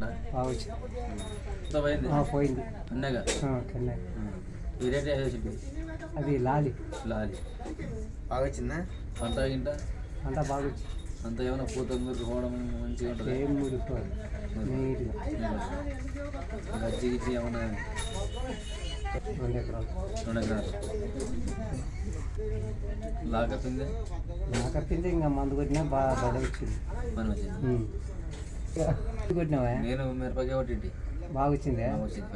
బాగా వచ్చింది. పోయింది కన్నగా కన్నా. ఈ రేట్ వేసింది అది లాలి లాలి బాగా వచ్చిందా? పంట గింట అంతా బాగా వచ్చింది. అంత ఏమైనా పూత మురుకోవడం మంచిగా ఉంటుంది. ఏం మురికిపోదు నీట్గా. గజ్జి గిజ్జి ఏమన్నా 2 ఎకరాలు 2 ఎకరాలు లాగపింది నాకప్పింది. ఇంకా మందు కొట్టినా బాగా బడ వచ్చింది. పని వచ్చింది. కొట్టినావా? నేను మిరపకాయ ఒకటి బాగా వచ్చింది. వచ్చింది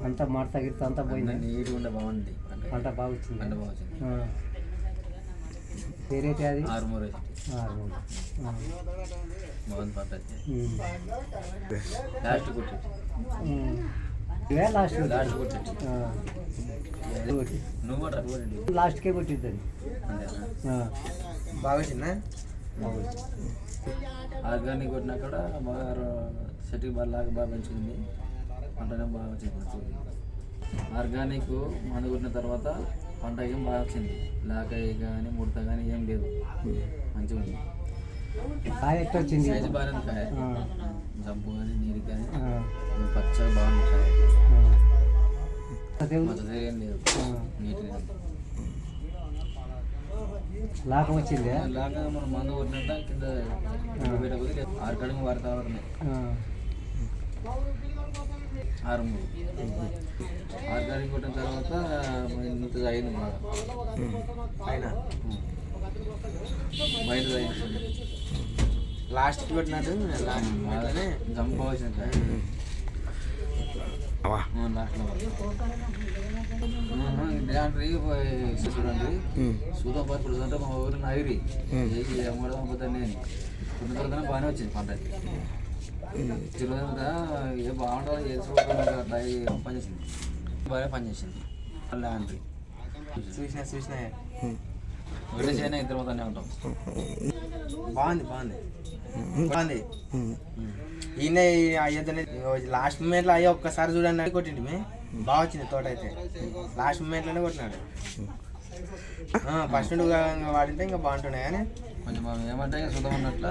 అంతా మడత గిడత అంతా పోయింది. నీట్గా ఉండే బాగుంది. పంట బాగా వచ్చింది. పంట బాగా వచ్చింది. పేరైతే అది 6 6 బాగుంది పంట లాస్ట్ కొట్టి లాస్ట్ లాస్ట్ కొట్టి నువ్వు కూడా కొట్టి లాస్ట్కే కొట్టిద్దండి. బాగా వచ్చిందా? ఆర్గానిక్ కొట్టినా కూడా బాగా చెట్టుకి బాగా బాగా పెంచుకుంది. పంటనే బాగా వచ్చింది. ఆర్గానిక్ మందు కొట్టిన తర్వాత పంట ఏం బాగా వచ్చింది. లాక కానీ ముడత కానీ ఏం లేదు, మంచిగా ఉంది. కాయ ఎట్లా వచ్చింది? సైజు బాగానే ఉంది. కాయ జంపు కానీ నీరు కానీ పచ్చగా బాగుంది. కాయ మచ్చ ఏం లేదు, నీట్గా లాభం వచ్చింది. లాక మనం మందు కొట్టినట్ట కింద పెట్టకపోతే ఆర్గానిక్ వాడుతా ఉన్నాయి. 6 ఆర్గానిక్ కొట్టిన తర్వాత ఇంత అయింది బాగా పైన బయట తగ్గింది. లాస్ట్కి కొట్టినట్టు బాగానే జంప్ వచ్చింది. లాస్ట్లో చూడండి సూతం పరుపులు అంటే మా ఊరు నాగిరి అమ్మడం పోతాను. నేను కొన్ని తర్వాత బాగానే వచ్చింది పంట. చిరుదంతా ఏ బాగుంటుందో చేసుకోవడం అట్లా పనిచేసింది. బాగా పనిచేసింది. లాంటి చూసినా వదిలేసైనా ఇద్దరు మొత్తానే ఉంటాం. బాగుంది ఈయన అయ్యొద్దని లాస్ట్ మూమెంట్లో అయ్యా ఒక్కసారి చూడండి కొట్టిండి. బాగా వచ్చింది తోట అయితే. లాస్ట్ మూమెంట్లోనే కొట్టినాడు. ఫస్ట్ వాడితే ఇంకా బాగుంటుండే కానీ కొంచెం ఏమంటే ఇంకా శుద్ధం ఉన్నట్లా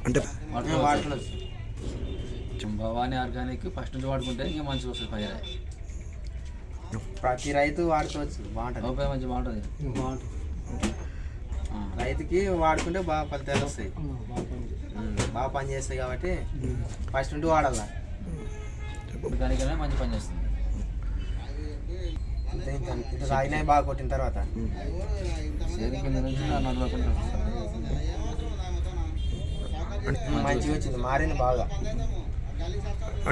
అంటే వాడుకోవచ్చు. భవానీ ఆర్గానిక్ ఫస్ట్ నుంచి వాడుకుంటే ఇంకా మంచిగా వస్తుంది. పైన ప్రతి రైతు వాడుకోవచ్చు. బాగుంటుంది. రూపాయి మంచిగా బాగుంటుంది. రైతుకి వాడుకుంటే బాగా ఫలితాలు వస్తాయి. బాగా పని చేస్తాయి కాబట్టి ఫస్ట్ నుండి వాడాలా. దానికైనా మంచి పని చేస్తుంది. అయినాయి బాగా కొట్టిన తర్వాత సేది కింద నుంచి 40 మంచిగా వచ్చింది. మారింది బాగా.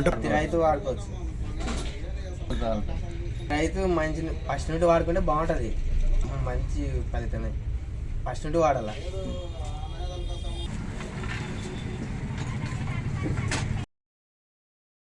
ప్రతి రైతు వాడుకోవచ్చు. రైతు మంచి ఫస్ట్ నుండి వాడుకుంటే బాగుంటుంది. మంచి ఫలితమే. ఫస్ట్ నుండి వాడాలా.